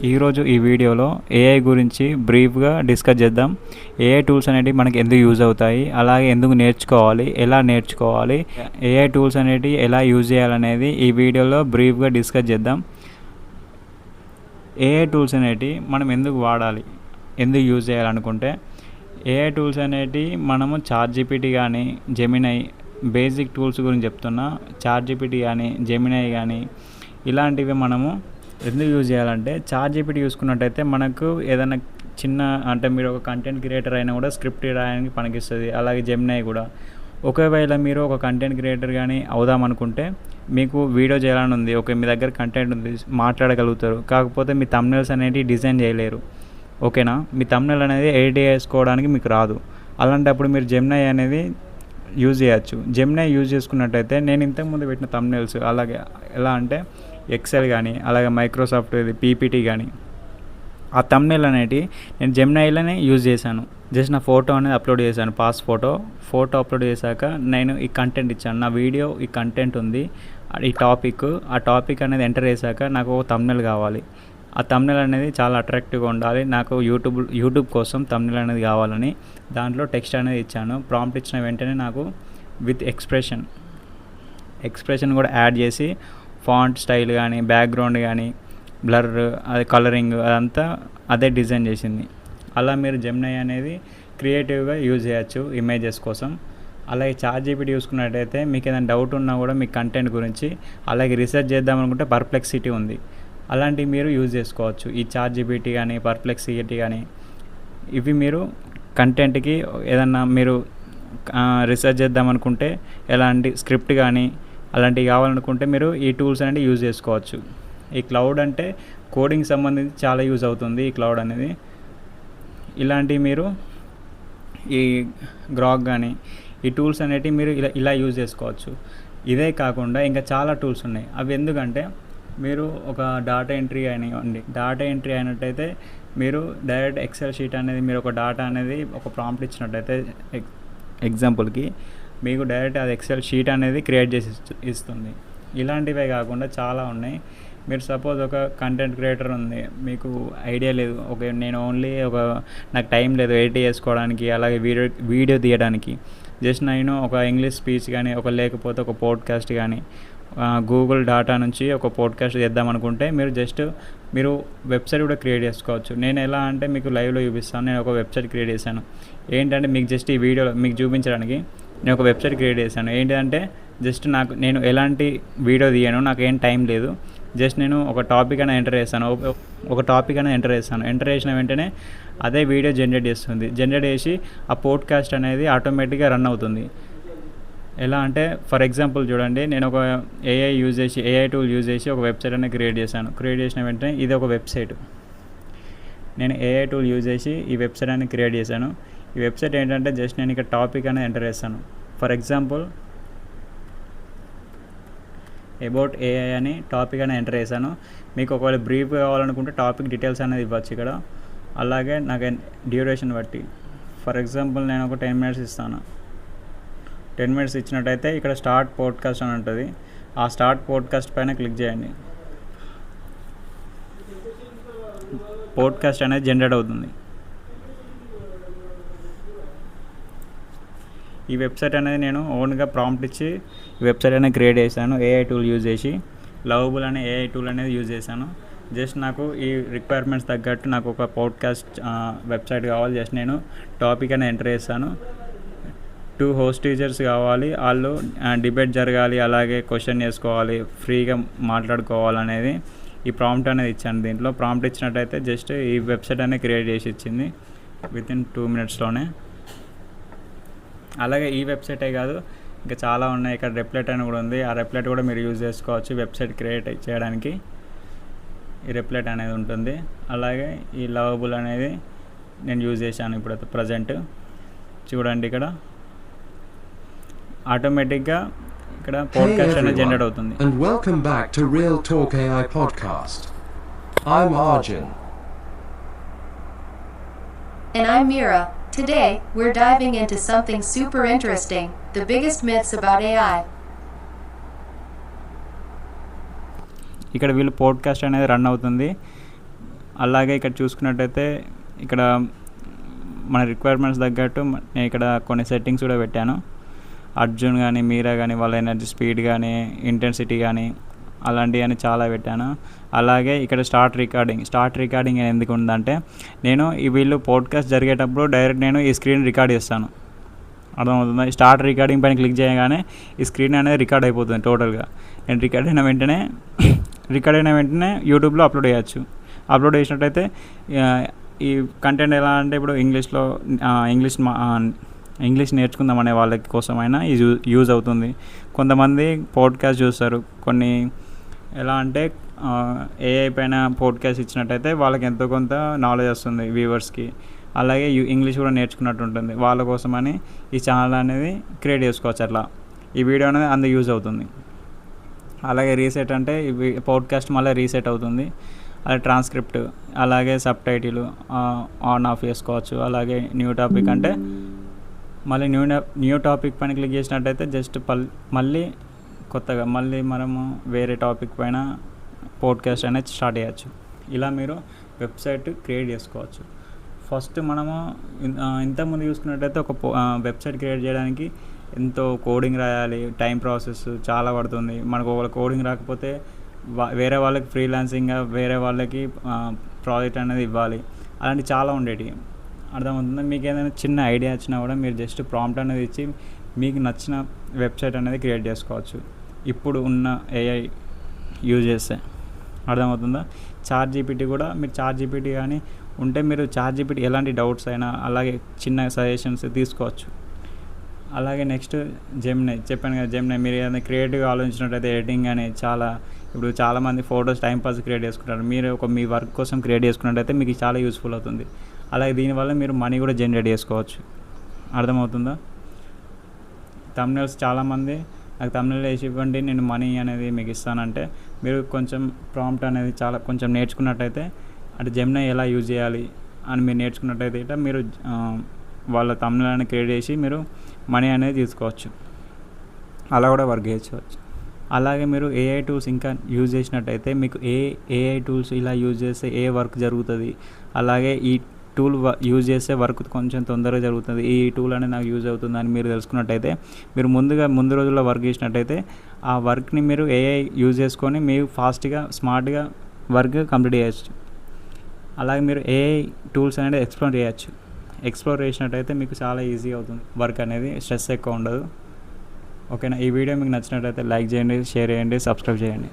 ఈరోజు ఈ వీడియోలో ఏఐ గురించి బ్రీఫ్గా డిస్కస్ చేద్దాం. ఏఐ టూల్స్ అనేటివి మనకి ఎందుకు యూజ్ అవుతాయి, అలాగే ఎందుకు నేర్చుకోవాలి, ఎలా నేర్చుకోవాలి, ఏఐ టూల్స్ అనేటివి ఎలా యూజ్ చేయాలనేది ఈ వీడియోలో బ్రీఫ్గా డిస్కస్ చేద్దాం. ఏఐ టూల్స్ అనేటివి మనం ఎందుకు వాడాలి, ఎందుకు యూజ్ చేయాలనుకుంటే, ఏఐ టూల్స్ అనేటివి మనము చాట్‌జీపీటీ కానీ, జెమినై బేసిక్ టూల్స్ గురించి చెప్తున్నా. చాట్‌జీపీటీ కానీ, జెమినై కానీ ఇలాంటివి మనము ఎందుకు యూజ్ చేయాలంటే, చాట్‌జీపీటీ చూసుకున్నట్టయితే మనకు ఏదైనా చిన్న అంటే మీరు ఒక కంటెంట్ క్రియేటర్ అయినా కూడా స్క్రిప్ట్ రాయడానికి పనికిస్తుంది. అలాగే జెమినై కూడా. ఒకవేళ మీరు ఒక కంటెంట్ క్రియేటర్ కానీ అవుదామనుకుంటే, మీకు వీడియో చేయాలని ఉంది, ఓకే, మీ దగ్గర కంటెంట్ ఉంది, మాట్లాడగలుగుతారు, కాకపోతే మీ థంబ్‌నెయిల్స్ అనేవి డిజైన్ చేయలేరు, ఓకేనా. మీ థంబ్‌నెయిల్ అనేది ఎడిట్ చేసుకోవడానికి మీకు రాదు. అలాంటప్పుడు మీరు జెమినై అనేది యూజ్ చేయొచ్చు. జెమినై యూజ్ చేసుకున్నట్టయితే నేను ఇంతకుముందు పెట్టిన థంబ్‌నెయిల్స్, అలాగే ఎలా అంటే ఎక్సెల్ కానీ, అలాగే మైక్రోసాఫ్ట్ పీపీటీ కానీ, ఆ థంబ్‌నెయిల్ అనేటివి నేను జెమినైలోనే యూజ్ చేశాను. జస్ట్ నా ఫోటో అనేది అప్లోడ్ చేశాను, పాస్ ఫోటో అప్లోడ్ చేశాక నేను ఈ కంటెంట్ ఇచ్చాను, నా వీడియో ఈ కంటెంట్ ఉంది, ఈ ఆ టాపిక్ అనేది ఎంటర్ చేశాక నాకు ఒక థంబ్‌నెయిల్ కావాలి. ఆ థంబ్‌నెయిల్ అనేది చాలా అట్రాక్టివ్గా ఉండాలి, నాకు యూట్యూబ్ కోసం థంబ్‌నెయిల్ అనేది కావాలని దాంట్లో టెక్స్ట్ అనేది ఇచ్చాను. ప్రాంప్ట్ ఇచ్చిన వెంటనే నాకు విత్ ఎక్స్ప్రెషన్ కూడా యాడ్ చేసి ఫాంట్ స్టైల్ కానీ, బ్యాక్గ్రౌండ్ కానీ, బ్లర్, అది కలరింగ్ అదంతా అదే డిజైన్ చేసింది. అలా మీరు జెమినై అనేది క్రియేటివ్గా యూజ్ చేయొచ్చు ఇమేజెస్ కోసం. అలాగే చాట్‌జీపీటీ చూసుకున్నట్టయితే మీకు ఏదైనా డౌట్ ఉన్నా కూడా మీ కంటెంట్ గురించి, అలాగే రీసెర్చ్ చేద్దామనుకుంటే పర్ప్లెక్సిటీ ఉంది, అలాంటివి మీరు యూజ్ చేసుకోవచ్చు. ఈ చాట్‌జీపీటీ కానీ, పర్ప్లెక్సిటీ కానీ, ఇవి మీరు కంటెంట్కి ఏదన్నా మీరు రీసెర్చ్ చేద్దామనుకుంటే, ఎలాంటి స్క్రిప్ట్ కానీ అలాంటివి కావాలనుకుంటే మీరు ఈ టూల్స్ అనేవి యూజ్ చేసుకోవచ్చు. ఈ క్లౌడ్ అంటే కోడింగ్ సంబంధించి చాలా యూజ్ అవుతుంది ఈ క్లౌడ్ అనేది. ఇలాంటివి మీరు ఈ గ్రాక్ కానీ ఈ టూల్స్ అనేటివి మీరు ఇలా యూజ్ చేసుకోవచ్చు. ఇదే కాకుండా ఇంకా చాలా టూల్స్ ఉన్నాయి. అవి ఎందుకంటే మీరు ఒక డేటా ఎంట్రీ అయినట్టయితే మీరు డైరెక్ట్ ఎక్సెల్ షీట్ అనేది, మీరు ఒక డేటా అనేది ఒక ప్రాంప్ట్ ఇచ్చినట్టయితే ఎగ్జాంపుల్కి మీకు డైరెక్ట్ అది ఎక్సెల్ షీట్ అనేది క్రియేట్ చేసి ఇస్తుంది. ఇలాంటివే కాకుండా చాలా ఉన్నాయి. మీరు సపోజ్ ఒక కంటెంట్ క్రియేటర్ ఉంది, మీకు ఐడియా లేదు, ఓకే, నేను నాకు టైం లేదు ఎడిట్ చేసుకోవడానికి, అలాగే వీడియో తీయడానికి, జస్ట్ నేను ఒక ఇంగ్లీష్ స్పీచ్ కానీ, లేకపోతే ఒక పోడ్కాస్ట్ కానీ, గూగుల్ డాటా నుంచి ఒక పోడ్కాస్ట్ చేద్దామనుకుంటే మీరు వెబ్సైట్ కూడా క్రియేట్ చేసుకోవచ్చు. నేను ఎలా అంటే మీకు లైవ్లో చూపిస్తాను. నేను ఒక వెబ్సైట్ క్రియేట్ చేశాను. ఏంటంటే మీకు జస్ట్ ఈ వీడియోలో మీకు చూపించడానికి నేను ఒక వెబ్సైట్ క్రియేట్ చేశాను. ఏంటంటే జస్ట్ నేను ఎలాంటి వీడియో తీయను, నాకు ఏం టైం లేదు, జస్ట్ నేను ఒక టాపిక్ అనేది ఎంటర్ చేస్తాను. ఎంటర్ చేసిన వెంటనే అదే వీడియో జనరేట్ చేసి ఆ పోడ్కాస్ట్ అనేది ఆటోమేటిక్గా రన్ అవుతుంది. ఎలా అంటే ఫర్ ఎగ్జాంపుల్ చూడండి, నేను ఒక ఏఐ టూల్ యూజ్ చేసి ఒక వెబ్సైట్ అనేది క్రియేట్ చేసిన వెంటనే ఇది ఒక వెబ్సైట్. నేను ఏఐ టూల్ యూజ్ చేసి ఈ వెబ్సైట్ అనేది క్రియేట్ చేశాను. ఈ వెబ్సైట్ ఏంటంటే జస్ట్ నేను ఇక్కడ టాపిక్ అనేది ఎంటర్ చేస్తాను. ఫర్ ఎగ్జాంపుల్ అబౌట్ ఏఐ అని టాపిక్ అనేది ఎంటర్ చేశాను. మీకు ఒకవేళ బ్రీఫ్ కావాలనుకుంటే టాపిక్ డీటెయిల్స్ అనేది ఇవ్వచ్చు ఇక్కడ. అలాగే నాకు డ్యూరేషన్ బట్టి, ఫర్ ఎగ్జాంపుల్ నేను ఒక 10 minutes ఇస్తాను. 10 minutes ఇచ్చినట్టయితే ఇక్కడ స్టార్ట్ పోడ్కాస్ట్ అని ఉంటుంది. ఆ స్టార్ట్ పోడ్కాస్ట్ పైన క్లిక్ చేయండి. పోడ్కాస్ట్ అనేది జనరేట్ అవుతుంది. ఈ వెబ్సైట్ అనేది నేను ఓన్గా ప్రాంప్ట్ ఇచ్చి ఈ వెబ్సైట్ అనేది క్రియేట్ చేశాను. ఏఐ టూల్ యూజ్ చేసి లవబుల్ అనే ఏఐ టూల్ అనేది యూజ్ చేశాను. జస్ట్ నాకు ఈ రిక్వైర్మెంట్స్ తగ్గట్టు నాకు ఒక పోడ్కాస్ట్ వెబ్సైట్ కావాలి. జస్ట్ నేను టాపిక్ అనేది ఎంటర్ చేస్తాను. 2 host టీచర్స్ కావాలి, వాళ్ళు డిబేట్ జరగాలి, అలాగే క్వశ్చన్ చేసుకోవాలి, ఫ్రీగా మాట్లాడుకోవాలనేది ఈ ప్రాంప్ట్ అనేది ఇచ్చాను. దీంట్లో ప్రాంప్ట్ ఇచ్చినట్టయితే జస్ట్ ఈ వెబ్సైట్ అనేది క్రియేట్ చేసి ఇచ్చింది వితిన్ 2 minutesలోనే. అలాగే ఈ వెబ్సైటే కాదు, ఇంకా చాలా ఉన్నాయి. ఇక్కడ రెప్లెట్ అని కూడా ఉంది. ఆ రెప్లెట్ కూడా మీరు యూజ్ చేసుకోవచ్చు వెబ్సైట్ క్రియేట్ చేయడానికి. ఈ రెప్లెట్ అనేది ఉంటుంది. అలాగే ఈ లవబుల్ అనేది నేను యూజ్ చేశాను ఇప్పుడు ప్రజెంట్. చూడండి, ఇక్కడ ఆటోమేటిక్గా ఇక్కడ పోడ్కాస్ట్ అనేది జనరేట్ అవుతుంది. And welcome back to Real Talk AI podcast. I'm Arjun. And I'm Mira. Today, we're diving into something super interesting, the biggest myths about AI. ఇక్కడ వీళ్ళు పోడ్కాస్ట్ అనేది రన్ అవుతుంది. అలాగే ఇక్కడ చూసుకున్నట్టయితే ఇక్కడ మన రిక్వైర్మెంట్స్ తగ్గట్టు నేను ఇక్కడ కొన్ని సెట్టింగ్స్ కూడా పెట్టాను. అర్జున్ కానీ మీరా కానీ వాళ్ళ ఎనర్జీ స్పీడ్ కానీ ఇంటెన్సిటీ కానీ అలాంటివన్నీ చాలా పెట్టాను. అలాగే ఇక్కడ స్టార్ట్ రికార్డింగ్ ఎందుకు ఉందంటే నేను వీళ్ళు పాడ్కాస్ట్ జరిగేటప్పుడు డైరెక్ట్ నేను ఈ స్క్రీన్ రికార్డ్ చేస్తాను. అర్థమవుతుంది. స్టార్ట్ రికార్డింగ్ పైన క్లిక్ చేయగానే ఈ స్క్రీన్ అనేది రికార్డ్ అయిపోతుంది టోటల్గా. నేను రికార్డ్ అయిన వెంటనే యూట్యూబ్లో అప్లోడ్ చేయొచ్చు. అప్లోడ్ చేసినట్టయితే ఈ కంటెంట్ ఎలా అంటే ఇప్పుడు ఇంగ్లీష్ నేర్చుకుందాం అనే వాళ్ళ కోసమైనా యూజ్ అవుతుంది. కొంతమంది పాడ్కాస్ట్ చూస్తారు. కొన్ని ఎలా అంటే ఏఐ పైన పాడ్కాస్ట్ ఇచ్చినట్టయితే వాళ్ళకి ఎంతో కొంత నాలెడ్జ్ వస్తుంది వ్యూవర్స్కి. అలాగే ఇంగ్లీష్ కూడా నేర్చుకున్నట్టు ఉంటుంది. వాళ్ళ కోసమని ఈ ఛానల్ అనేది క్రియేట్ చేసుకోవచ్చు. అట్లా ఈ వీడియో అనేది అందుకు యూజ్ అవుతుంది. అలాగే రీసెట్ అంటే ఇవి పాడ్కాస్ట్ మళ్ళీ రీసెట్ అవుతుంది. అలాగే ట్రాన్స్క్రిప్ట్, అలాగే సబ్ టైటిల్ ఆన్ ఆఫ్ చేసుకోవచ్చు. అలాగే న్యూ టాపిక్ అంటే మళ్ళీ న్యూ టాపిక్ పైన క్లిక్ చేసినట్టయితే జస్ట్ మళ్ళీ కొత్తగా మనము వేరే టాపిక్ పైన పాడ్కాస్ట్ అనేది స్టార్ట్ చేయొచ్చు. ఇలా మీరు వెబ్సైట్ క్రియేట్ చేసుకోవచ్చు. ఫస్ట్ మనము ఇంతకుముందు చూసుకున్నట్టయితే ఒక వెబ్సైట్ క్రియేట్ చేయడానికి ఎంతో కోడింగ్ రాయాలి, టైం ప్రాసెస్ చాలా పడుతుంది. మనకు ఒక కోడింగ్ రాకపోతే వేరే వాళ్ళకి ఫ్రీలాన్సింగ్గా వేరే వాళ్ళకి ప్రాజెక్ట్ అనేది ఇవ్వాలి. అలాంటివి చాలా ఉండేవి. అర్థమవుతుంది. మీకు ఏదైనా చిన్న ఐడియా వచ్చినా కూడా మీరు జస్ట్ ప్రాంప్ట్ అనేది ఇచ్చి మీకు నచ్చిన వెబ్సైట్ అనేది క్రియేట్ చేసుకోవచ్చు ఇప్పుడు ఉన్న ఏఐ యూజ్ చేస్తే. అర్థమవుతుందా. చాట్‌జీపీటీ కూడా మీరు చాట్‌జీపీటీ కానీ ఉంటే మీరు చాట్‌జీపీటీ ఎలాంటి డౌట్స్ అయినా అలాగే చిన్న సజెషన్స్ తీసుకోవచ్చు. అలాగే నెక్స్ట్ జెమినై చెప్పాను కదా. జెమినై మీరు ఏదైనా క్రియేటివ్గా ఆలోచించినట్టయితే ఎడిటింగ్ అని ఇప్పుడు చాలామంది ఫొటోస్ టైంపాస్ క్రియేట్ చేసుకుంటారు. మీరు మీ వర్క్ కోసం క్రియేట్ చేసుకున్నట్టయితే మీకు చాలా యూస్ఫుల్ అవుతుంది. అలాగే దీనివల్ల మీరు మనీ కూడా జనరేట్ చేసుకోవచ్చు. అర్థమవుతుందా. థంబ్నెయిల్స్ చాలామంది నాకు థంబ్నెయిల్ వేసి ఇవ్వండి నేను మనీ అనేది మీకు ఇస్తానంటే మీరు కొంచెం ప్రాంప్ట్ అనేది కొంచెం నేర్చుకున్నట్టయితే అంటే జెమినై ఎలా యూజ్ చేయాలి అని మీరు నేర్చుకున్నట్టయితే మీరు వాళ్ళ థంబ్నెయిల్ అనేది క్రియేట్ చేసి మీరు మనీ అనేది తీసుకోవచ్చు. అలా కూడా వర్క్ చేసుకోవచ్చు. అలాగే మీరు ఏఐ టూల్స్ ఇంకా యూజ్ చేసినట్టయితే మీకు ఏఐ టూల్స్ ఇలా యూజ్ చేస్తే ఏ వర్క్ జరుగుతుంది, అలాగే ఈ టూల్ యూజ్ చేస్తే వర్క్ కొంచెం తొందరగా జరుగుతుంది, ఈ టూల్ అనేది నాకు యూజ్ అవుతుంది అని మీరు తెలుసుకున్నట్టయితే మీరు ముందు రోజుల్లో వర్క్ చేసినట్టయితే ఆ వర్క్ని మీరు ఏఐ యూజ్ చేసుకొని మీరు ఫాస్ట్గా స్మార్ట్గా వర్క్ కంప్లీట్ చేయొచ్చు. అలాగే మీరు ఏఐ టూల్స్ అనేది ఎక్స్ప్లోర్ చేసినట్టయితే మీకు చాలా ఈజీ అవుతుంది వర్క్ అనేది, స్ట్రెస్ ఎక్కువ ఉండదు. ఓకేనా. ఈ వీడియో మీకు నచ్చినట్టయితే లైక్ చేయండి, షేర్ చేయండి, సబ్స్క్రైబ్ చేయండి.